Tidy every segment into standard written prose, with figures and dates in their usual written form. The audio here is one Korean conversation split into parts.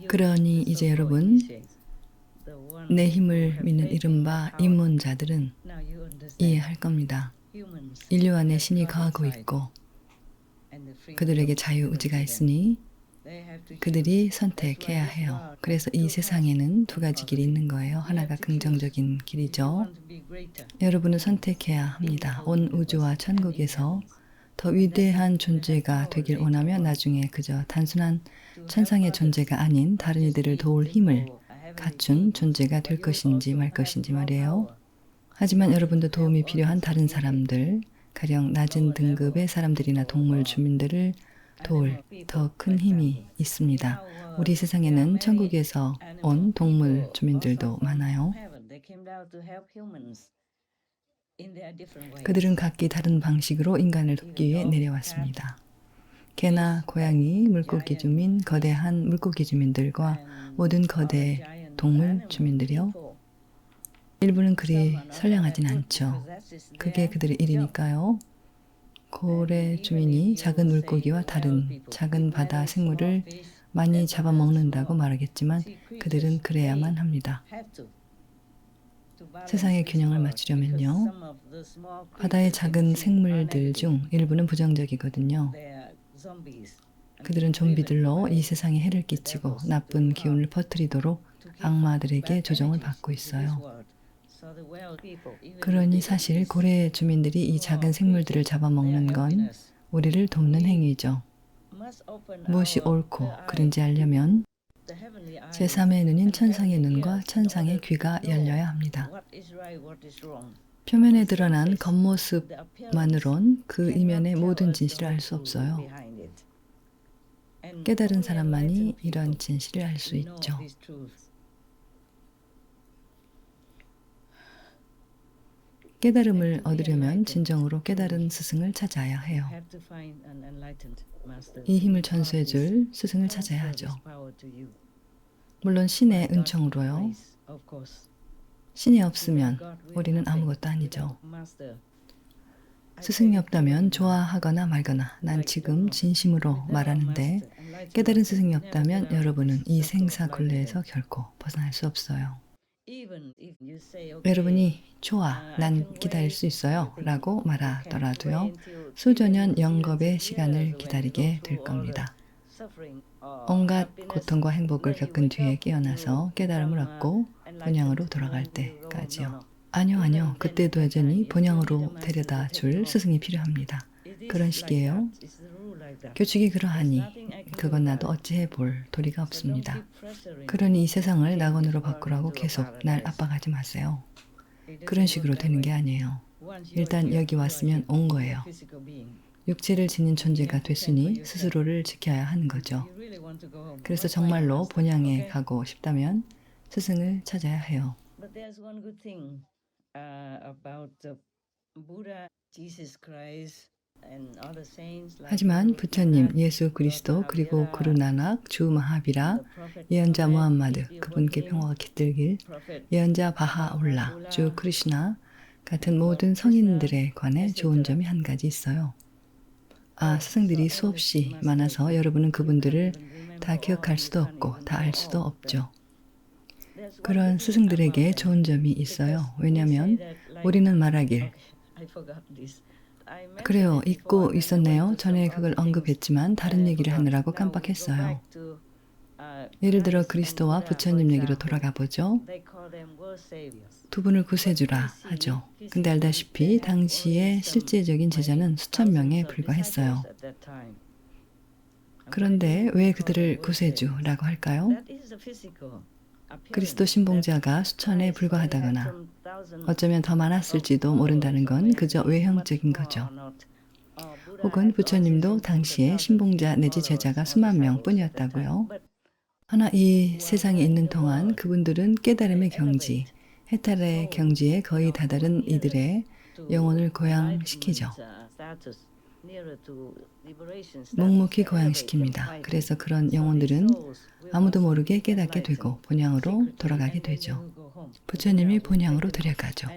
그러니 이제 여러분, 내 힘을 믿는 이른바 입문자들은 이해할 겁니다. 인류 안에 신이 거하고 있고 그들에게 자유의지가 있으니 그들이 선택해야 해요. 그래서 이 세상에는 두 가지 길이 있는 거예요. 하나가 긍정적인 길이죠. 여러분은 선택해야 합니다. 온 우주와 천국에서 더 위대한 존재가 되길 원하면 나중에 그저 단순한 천상의 존재가 아닌 다른 이들을 도울 힘을 갖춘 존재가 될 것인지 말 것인지 말이에요. 하지만 여러분도 도움이 필요한 다른 사람들, 가령 낮은 등급의 사람들이나 동물 주민들을 도울 더 큰 힘이 있습니다. 우리 세상에는 천국에서 온 동물 주민들도 많아요. 그들은 각기 다른 방식으로 인간을 돕기 위해 내려왔습니다. 개나 고양이, 물고기 주민, 거대한 물고기 주민들과 모든 거대 동물 주민들이요. 일부는 그리 선량하진 않죠. 그게 그들의 일이니까요. 고래 주민이 작은 물고기와 다른 작은 바다 생물을 많이 잡아먹는다고 말하겠지만 그들은 그래야만 합니다. 세상의 균형을 맞추려면요. 바다의 작은 생물들 중 일부는 부정적이거든요. 그들은 좀비들로 이 세상에 해를 끼치고 나쁜 기운을 퍼뜨리도록 악마들에게 조종을 받고 있어요. 그러니 사실 고래 주민들이 이 작은 생물들을 잡아먹는 건 우리를 돕는 행위죠. 무엇이 옳고 그른지 알려면 제3의 눈인 천상의 눈과 천상의 귀가 열려야 합니다. 표면에 드러난 겉모습만으론 그 이면의 모든 진실을 알 수 없어요. 깨달은 사람만이 이런 진실을 알 수 있죠. 깨달음을 얻으려면 진정으로 깨달은 스승을 찾아야 해요. 이 힘을 전수해 줄 스승을 찾아야 하죠. 물론 신의 은총으로요. 신이 없으면 우리는 아무것도 아니죠. 스승이 없다면 좋아하거나 말거나 난 지금 진심으로 말하는데 깨달은 스승이 없다면 여러분은 이 생사굴레에서 결코 벗어날 수 없어요. 여러분이 좋아, 난 기다릴 수 있어요 라고 말하더라도요. 수조년 영겁의 시간을 기다리게 될 겁니다. 온갖 고통과 행복을 겪은 뒤에 깨어나서 깨달음을 얻고 본향으로 돌아갈 때까지요. 아니요. 그때도 여전히 본향으로 데려다 줄 스승이 필요합니다. 그런 식이에요. 규칙이 그러하니 그건 나도 어찌해 볼 도리가 없습니다. 그러니 이 세상을 낙원으로 바꾸라고 계속 날 압박하지 마세요. 그런 식으로 되는 게 아니에요. 일단 여기 왔으면 온 거예요. 육체를 지닌 존재가 됐으니 스스로를 지켜야 하는 거죠. 그래서 정말로 본향에 가고 싶다면 스승을 찾아야 해요. 하지만 부처님, 예수 그리스도, 그리고 구루 나낙, 주 마하비라, 예언자 무함마드, 그분께 평화가 깃들길, 예언자 바하올라, 주 크리슈나 같은 모든 성인들에 관해 좋은 점이 한 가지 있어요. 스승들이 수없이 많아서 여러분은 그분들을 다 기억할 수도 없고 다 알 수도 없죠. 그런 스승들에게 좋은 점이 있어요. 왜냐하면 우리는 말하길 그래요. 잊고 있었네요. 전에 그걸 언급했지만 다른 얘기를 하느라고 깜빡했어요. 예를 들어 그리스도와 부처님 얘기로 돌아가 보죠. 두 분을 구세주라 하죠. 근데 알다시피 당시의 실제적인 제자는 수천 명에 불과했어요. 그런데 왜 그들을 구세주라고 할까요? 그리스도 신봉자가 수천에 불과하다거나 어쩌면 더 많았을지도 모른다는 건 그저 외형적인 거죠. 혹은 부처님도 당시에 신봉자 내지 제자가 수만 명뿐이었다고요. 하나 이 세상에 있는 동안 그분들은 깨달음의 경지, 해탈의 경지에 거의 다다른 이들의 영혼을 고양시키죠. 묵묵히 고양시킵니다. 그래서 그런 영혼들은 아무도 모르게 깨닫게 되고 본향으로 돌아가게 되죠. 부처님이 본향으로 데려가죠.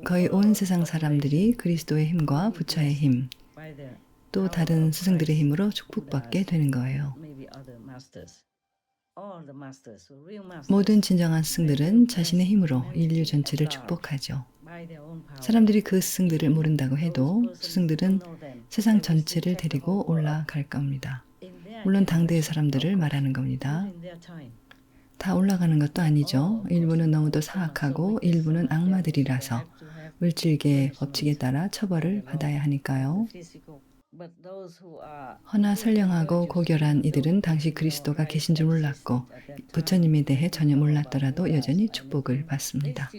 거의 온 세상 사람들이 그리스도의 힘과 부처의 힘, 또 다른 스승들의 힘으로 축복받게 되는 거예요. 모든 진정한 스승들은 자신의 힘으로 인류 전체를 축복하죠. 사람들이 그 스승들을 모른다고 해도 스승들은 세상 전체를 데리고 올라갈 겁니다. 물론 당대의 사람들을 말하는 겁니다. 다 올라가는 것도 아니죠. 일부는 너무도 사악하고 일부는 악마들이라서 물질계의 법칙에 따라 처벌을 받아야 하니까요. 허나 선량하고 고결한 이들은 당시 그리스도가 계신 줄 몰랐고 부처님에 대해 전혀 몰랐더라도 여전히 축복을 받습니다.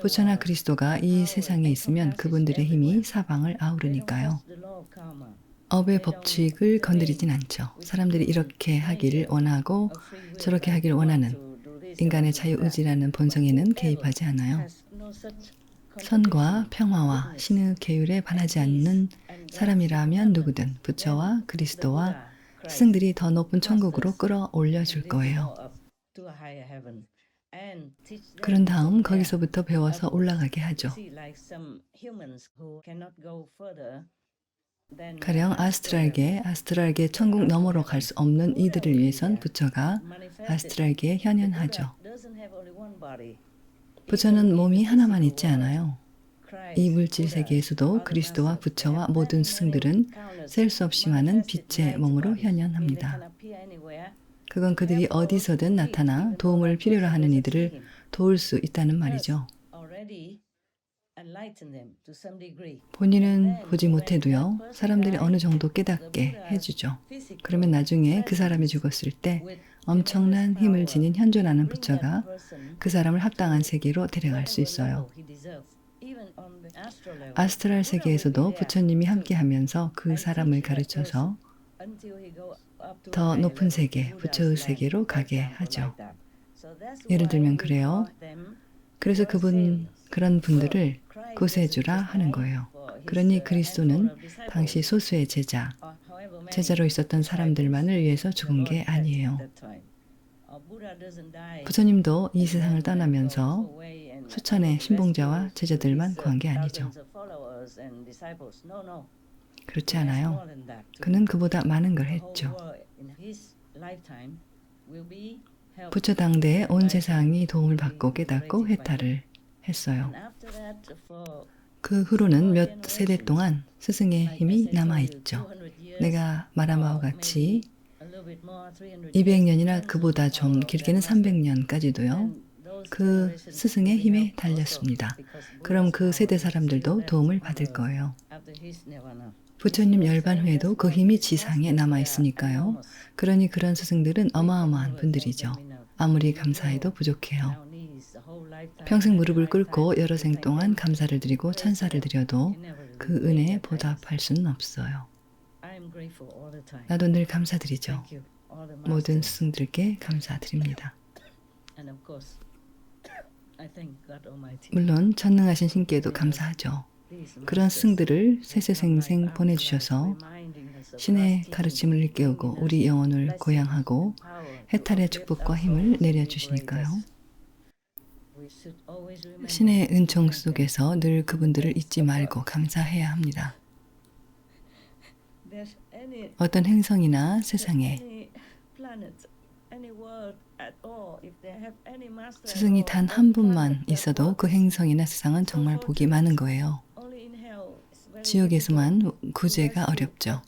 부처나 그리스도가 이 세상에 있으면 그분들의 힘이 사방을 아우르니까요. 업의 법칙을 건드리진 않죠. 사람들이 이렇게 하기를 원하고 저렇게 하기를 원하는 인간의 자유의지라는 본성에는 개입하지 않아요. 선과 평화와 신의 계율에 반하지 않는 사람이라면 누구든 부처와 그리스도와 스승들이 더 높은 천국으로 끌어올려 줄 거예요. 그런 다음 거기서부터 배워서 올라가게 하죠. 가령 아스트랄계 천국 너머로 갈 수 없는 이들을 위해선 부처가 아스트랄계에 현현하죠. 부처는 몸이 하나만 있지 않아요. 이 물질 세계에서도 그리스도와 부처와 모든 스승들은 셀 수 없이 많은 빛의 몸으로 현현합니다. 그건 그들이 어디서든 나타나 도움을 필요로 하는 이들을 도울 수 있다는 말이죠. 본인은 보지 못해도요, 사람들이 어느 정도 깨닫게 해주죠. 그러면 나중에 그 사람이 죽었을 때 엄청난 힘을 지닌 현존하는 부처가 그 사람을 합당한 세계로 데려갈 수 있어요. 아스트랄 세계에서도 부처님이 함께하면서 그 사람을 가르쳐서 더 높은 세계, 부처의 세계로 가게 하죠. 예를 들면 그래요. 그래서 그런 분들을 구세주라 하는 거예요. 그러니 그리스도는 당시 소수의 제자로 있었던 사람들만을 위해서 죽은 게 아니에요. 부처님도 이 세상을 떠나면서 수천의 신봉자와 제자들만 구한 게 아니죠. 그렇지 않아요. 그는 그보다 많은 걸 했죠. 부처 당대에 온 세상이 도움을 받고 깨닫고 해탈을 했어요. 그 후로는 몇 세대 동안 스승의 힘이 남아있죠. 내가 말한 바와 같이 200년이나 그보다 좀 길게는 300년까지도요. 그 스승의 힘에 달렸습니다. 그럼 그 세대 사람들도 도움을 받을 거예요. 부처님 열반 후에도 그 힘이 지상에 남아있으니까요. 그러니 그런 스승들은 어마어마한 분들이죠. 아무리 감사해도 부족해요. 평생 무릎을 꿇고 여러 생 동안 감사를 드리고 찬사를 드려도 그 은혜에 보답할 수는 없어요. 나도 늘 감사드리죠. 모든 스승들께 감사드립니다. 물론 전능하신 신께도 감사하죠. 그런 스승들을 세세생생 보내주셔서 신의 가르침을 일깨우고 우리 영혼을 고양하고 해탈의 축복과 힘을 내려주시니까요. 신의 은총 속에서 늘 그분들을 잊지 말고 감사해야 합니다. 어떤 행성이나 세상에 스승이 단 한 분만 있어도 그 행성이나 세상은 정말 복이 많은 거예요. 지옥에서만 구제가 어렵죠.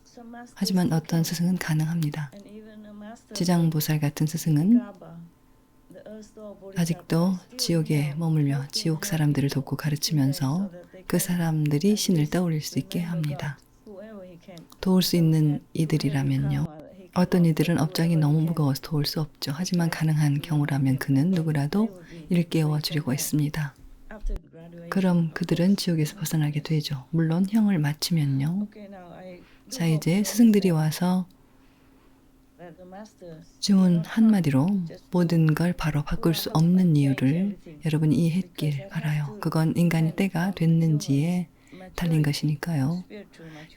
하지만 어떤 스승은 가능합니다. 지장보살 같은 스승은 아직도 지옥에 머물며 지옥 사람들을 돕고 가르치면서 그 사람들이 신을 떠올릴 수 있게 합니다. 도울 수 있는 이들이라면요. 어떤 이들은 업장이 너무 무거워서 도울 수 없죠. 하지만 가능한 경우라면 그는 누구라도 일깨워 주려고 했습니다. 그럼 그들은 지옥에서 벗어나게 되죠. 물론 형을 마치면요. 자, 이제 스승들이 와서 주문 한마디로 모든 걸 바로 바꿀 수 없는 이유를 여러분이 이해했길 바라요. 그건 인간의 때가 됐는지에 달린 것이니까요.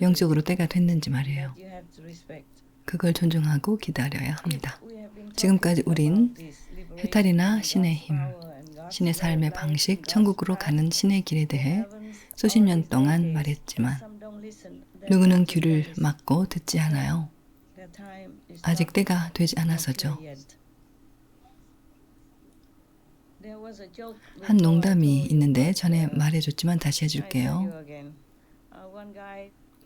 영적으로 때가 됐는지 말이에요. 그걸 존중하고 기다려야 합니다. 지금까지 우린 해탈이나 신의 힘, 신의 삶의 방식, 천국으로 가는 신의 길에 대해 수십 년 동안 말했지만 누구는 귀를 막고 듣지 않아요. 아직 때가 되지 않아서죠. 한 농담이 있는데 전에 말해줬지만 다시 해줄게요.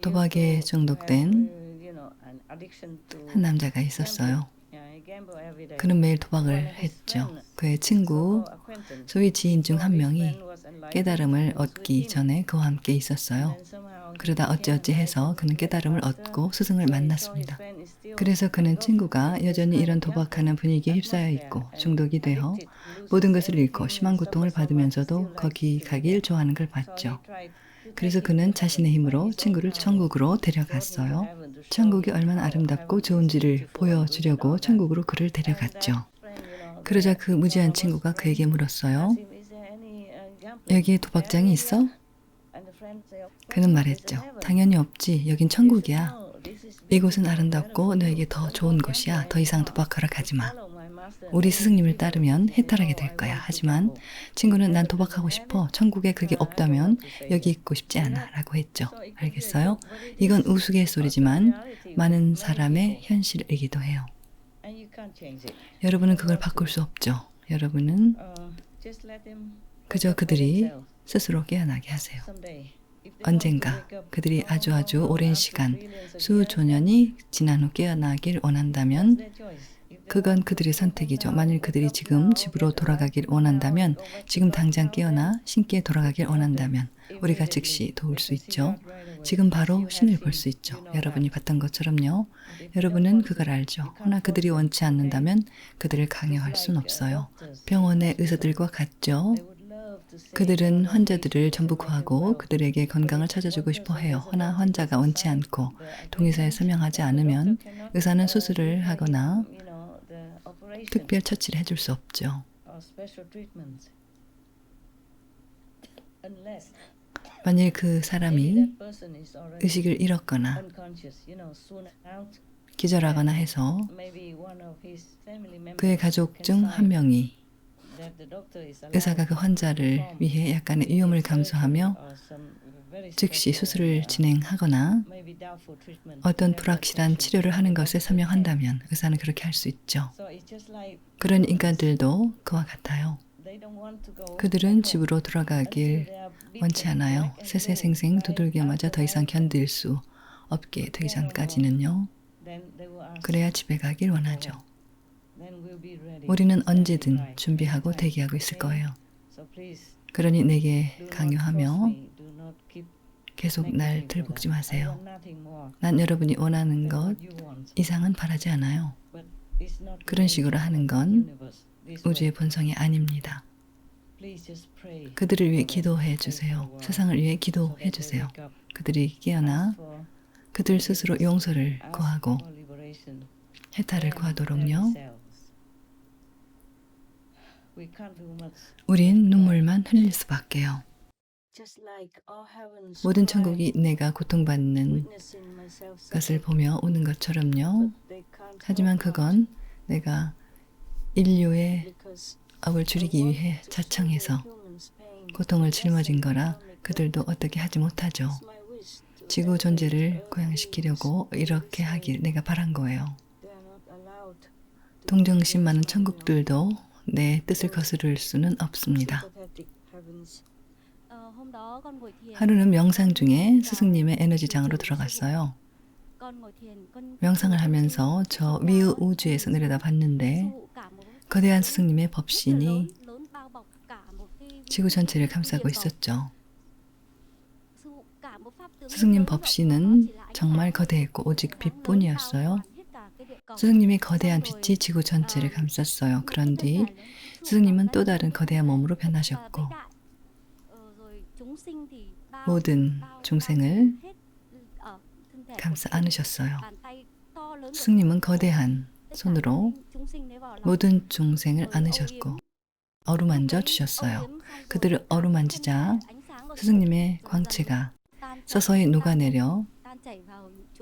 도박에 중독된 한 남자가 있었어요. 그는 매일 도박을 했죠. 그의 친구, 소위 지인 중 한 명이 깨달음을 얻기 전에 그와 함께 있었어요. 그러다 어찌어찌 해서 그는 깨달음을 얻고 스승을 만났습니다. 그래서 그는 친구가 여전히 이런 도박하는 분위기에 휩싸여 있고 중독이 되어 모든 것을 잃고 심한 고통을 받으면서도 거기 가길 좋아하는 걸 봤죠. 그래서 그는 자신의 힘으로 친구를 천국으로 데려갔어요. 천국이 얼마나 아름답고 좋은지를 보여주려고 천국으로 그를 데려갔죠. 그러자 그 무지한 친구가 그에게 물었어요. 여기에 도박장이 있어? 그는 말했죠. 당연히 없지. 여긴 천국이야. 이곳은 아름답고 너에게 더 좋은 곳이야. 더 이상 도박하러 가지 마. 우리 스승님을 따르면 해탈하게 될 거야. 하지만 친구는 난 도박하고 싶어. 천국에 그게 없다면 여기 있고 싶지 않아. 라고 했죠. 알겠어요? 이건 우스갯소리지만 많은 사람의 현실이기도 해요. 여러분은 그걸 바꿀 수 없죠. 여러분은 그저 그들이 스스로 깨어나게 하세요. 언젠가 그들이 아주 오랜 시간, 수조년이 지난 후 깨어나길 원한다면 그건 그들의 선택이죠. 만일 그들이 지금 집으로 돌아가길 원한다면, 지금 당장 깨어나 신께 돌아가길 원한다면 우리가 즉시 도울 수 있죠. 지금 바로 신을 볼 수 있죠. 여러분이 봤던 것처럼요. 여러분은 그걸 알죠. 허나 그들이 원치 않는다면 그들을 강요할 순 없어요. 병원의 의사들과 같죠. 그들은 환자들을 전부 구하고 그들에게 건강을 찾아주고 싶어 해요. 허나 환자가 원치 않고 동의서에 서명하지 않으면 의사는 수술을 하거나 특별 처치를 해줄 수 없죠. 만일 그 사람이 의식을 잃었거나 기절하거나 해서 그의 가족 중 한 명이 의사가 그 환자를 위해 약간의 위험을 감수하며 즉시 수술을 진행하거나 어떤 불확실한 치료를 하는 것에 서명한다면 의사는 그렇게 할 수 있죠. 그런 인간들도 그와 같아요. 그들은 집으로 돌아가길 원치 않아요. 세세생생 두들겨 맞아 더 이상 견딜 수 없게 되기 전까지는요. 그래야 집에 가길 원하죠. 우리는 언제든 준비하고 대기하고 있을 거예요. 그러니 내게 강요하며 계속 날 들볶지 마세요. 난 여러분이 원하는 것 이상은 바라지 않아요. 그런 식으로 하는 건 우주의 본성이 아닙니다. 그들을 위해 기도해 주세요. 세상을 위해 기도해 주세요. 그들이 깨어나 그들 스스로 용서를 구하고 해탈을 구하도록요. 우린 눈물만 흘릴 수밖에요. 모든 천국이 내가 고통받는 것을 보며 우는 것처럼요. 하지만 그건 내가 인류의 업을 줄이기 위해 자청해서 고통을 짊어진 거라 그들도 어떻게 하지 못하죠. 지구 존재를 고양시키려고 이렇게 하길 내가 바란 거예요. 동정심 많은 천국들도 내 뜻을 거스를 수는 없습니다. 하루는 명상 중에 스승님의 에너지장으로 들어갔어요. 명상을 하면서 저 위의 우주에서 내려다 봤는데 거대한 스승님의 법신이 지구 전체를 감싸고 있었죠. 스승님 법신은 정말 거대했고 오직 빛뿐이었어요. 스승님의 거대한 빛이 지구 전체를 감쌌어요. 그런 뒤 스승님은 또 다른 거대한 몸으로 변하셨고 모든 중생을 감싸 안으셨어요. 스승님은 거대한 손으로 모든 중생을 안으셨고 어루만져 주셨어요. 그들을 어루만지자 스승님의 광채가 서서히 녹아내려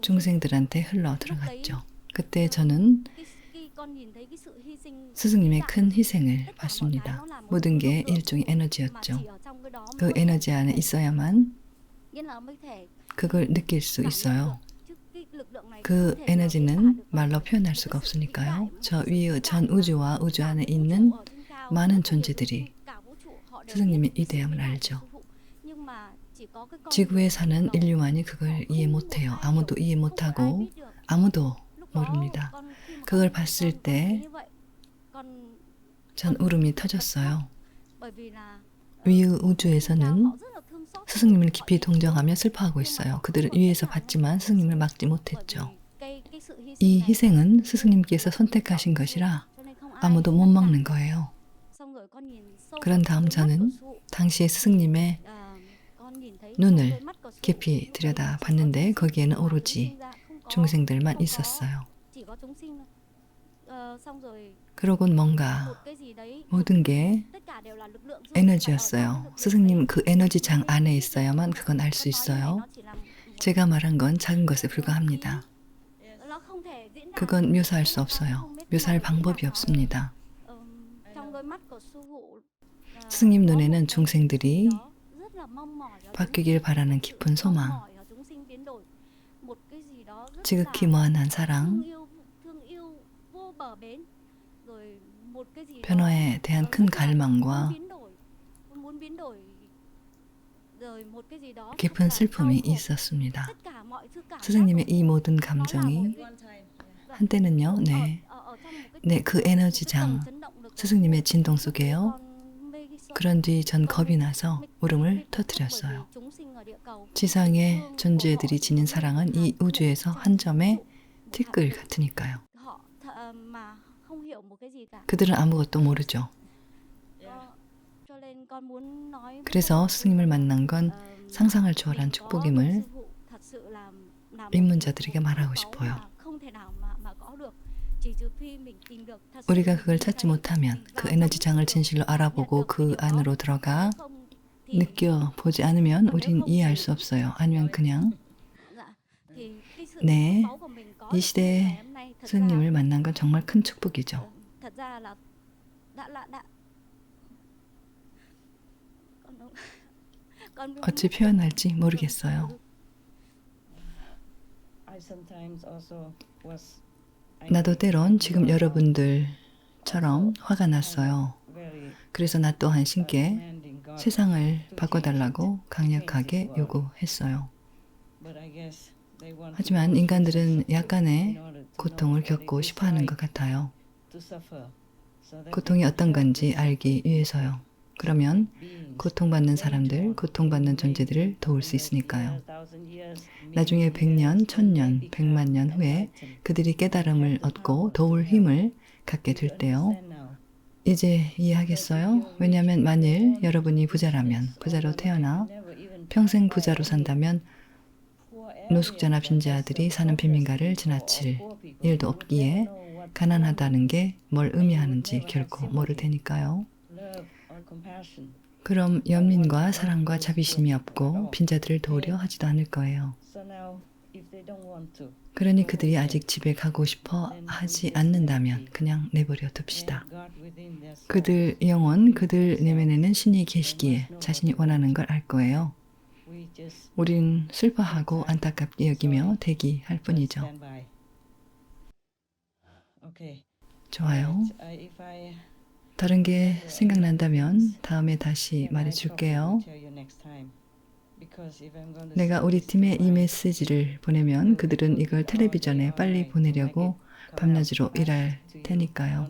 중생들한테 흘러 들어갔죠. 그때 저는 스승님의 큰 희생을 봤습니다. 모든 게 일종의 에너지였죠. 그 에너지 안에 있어야만 그걸 느낄 수 있어요. 그 에너지는 말로 표현할 수가 없으니까요. 저 위의 전 우주와 우주 안에 있는 많은 존재들이 스승님의 위대함을 알죠. 지구에 사는 인류만이 그걸 이해 못해요. 아무도 이해 못하고 아무도 모릅니다. 그걸 봤을 때 전 울음이 터졌어요. 위의 우주에서는 스승님을 깊이 동정하며 슬퍼하고 있어요. 그들은 위에서 봤지만 스승님을 막지 못했죠. 이 희생은 스승님께서 선택하신 것이라 아무도 못 막는 거예요. 그런 다음 저는 당시에 스승님의 눈을 깊이 들여다봤는데 거기에는 오로지 중생들만 있었어요. 그러곤 뭔가 모든 게 에너지였어요. 스승님 그 에너지장 안에 있어야만 그건 알 수 있어요. 제가 말한 건 작은 것에 불과합니다. 그건 묘사할 수 없어요. 묘사할 방법이 없습니다. 스승님 눈에는 중생들이 바뀌길 바라는 깊은 소망, 지극히 무한한 사랑, 변화에 대한 큰 갈망과 깊은 슬픔이 있었습니다. 스승님의 이 모든 감정이 한때는요, 그 에너지장, 스승님의 진동 속에요. 그런 뒤 전 겁이 나서 울음을 터뜨렸어요. 지상의 존재들이 지닌 사랑은 이 우주에서 한 점의 티끌 같으니까요. 그들은 아무것도 모르죠. 그래서 스승님을 만난 건 상상을 초월한 축복임을 입문자들에게 말하고 싶어요. 우리가 그걸 찾지 못하면 그 에너지장을 진실로 알아보고 그 안으로 들어가 느껴보지 않으면 우린 이해할 수 없어요. 아니면 그냥 이 시대에 스승님을 만난 건 정말 큰 축복이죠. 어찌 표현할지 모르겠어요. 나도 때론 지금 여러분들처럼 화가 났어요. 그래서 나 또한 신께 세상을 바꿔달라고 강력하게 요구했어요. 하지만 인간들은 약간의 고통을 겪고 싶어하는 것 같아요. 고통이 어떤 건지 알기 위해서요. 그러면 고통받는 사람들, 고통받는 존재들을 도울 수 있으니까요. 나중에 100년, 1000년, 100만 년 후에 그들이 깨달음을 얻고 도울 힘을 갖게 될 때요. 이제 이해하겠어요? 왜냐하면 만일 여러분이 부자라면, 부자로 태어나 평생 부자로 산다면 노숙자나 빈자들이 사는 빈민가를 지나칠 일도 없기에 가난하다는 게 뭘 의미하는지 결코 모를 테니까요. 그럼 연민과 사랑과 자비심이 없고 빈자들을 도우려 하지도 않을 거예요. 그러니 그들이 아직 집에 가고 싶어 하지 않는다면 그냥 내버려 둡시다. 그들 영혼, 그들 내면에는 신이 계시기에 자신이 원하는 걸 알 거예요. 우린 슬퍼하고 안타깝게 여기며 대기할 뿐이죠. 좋아요. 다른 게 생각난다면 다음에 다시 말해줄게요. 내가 우리 팀에 이 메시지를 보내면 그들은 이걸 텔레비전에 빨리 보내려고 밤낮으로 일할 테니까요.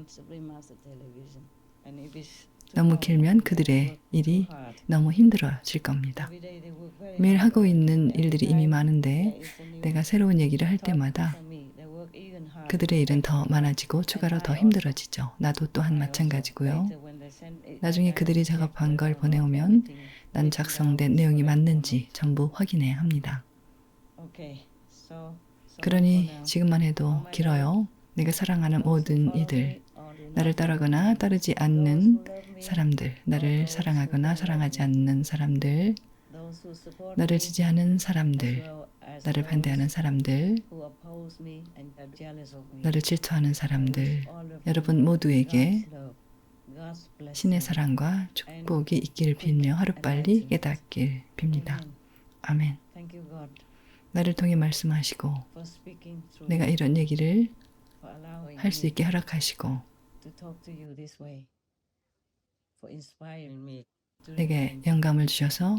너무 길면 그들의 일이 너무 힘들어질 겁니다. 매일 하고 있는 일들이 이미 많은데 내가 새로운 얘기를 할 때마다 그들의 일은 더 많아지고 추가로 더 힘들어지죠. 나도 또한 마찬가지고요. 나중에 그들이 작업한 걸 보내오면 난 작성된 내용이 맞는지 전부 확인해야 합니다. 그러니 지금만 해도 길어요. 내가 사랑하는 모든 이들, 나를 따르거나 따르지 않는 사람들, 나를 사랑하거나 사랑하지 않는 사람들, 나를 지지하는 사람들, 나를 반대하는 사람들, 나를 질투하는 사람들, 여러분 모두에게 신의 사랑과 축복이 있기를 빌며 하루빨리 깨닫길 빕니다. 아멘. 나를 통해 말씀하시고 내가 이런 얘기를 할 수 있게 허락하시고 내게 영감을 주셔서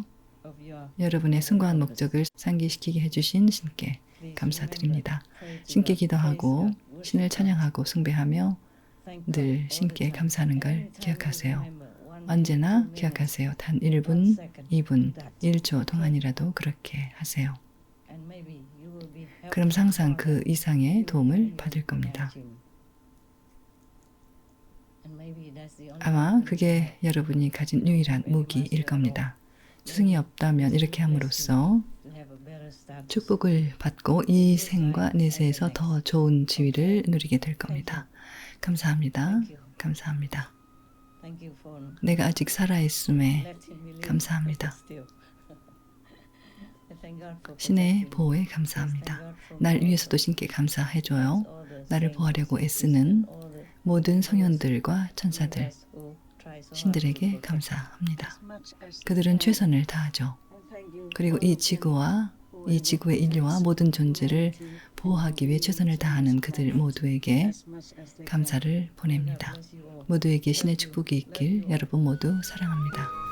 여러분의 숭고한 목적을 상기시키게 해주신 신께 감사드립니다. 신께 기도하고 신을 찬양하고 숭배하며 늘 신께 감사하는 걸 기억하세요. 언제나 기억하세요. 단 1분, 2분, 1초 동안이라도 그렇게 하세요. 그럼 항상 그 이상의 도움을 받을 겁니다. 아마 그게 여러분이 가진 유일한 무기일 겁니다. 스승이 없다면 이렇게 함으로써 축복을 받고 이 생과 내세에서 더 좋은 지위를 누리게 될 겁니다. 감사합니다. 감사합니다. 내가 아직 살아있음에 감사합니다. 신의 보호에 감사합니다. 날 위해서도 신께 감사해줘요. 나를 보호하려고 애쓰는 모든 성현들과 천사들, 신들에게 감사합니다. 그들은 최선을 다하죠. 그리고 이 지구와 이 지구의 인류와 모든 존재를 보호하기 위해 최선을 다하는 그들 모두에게 감사를 보냅니다. 모두에게 신의 축복이 있길 여러분 모두 사랑합니다.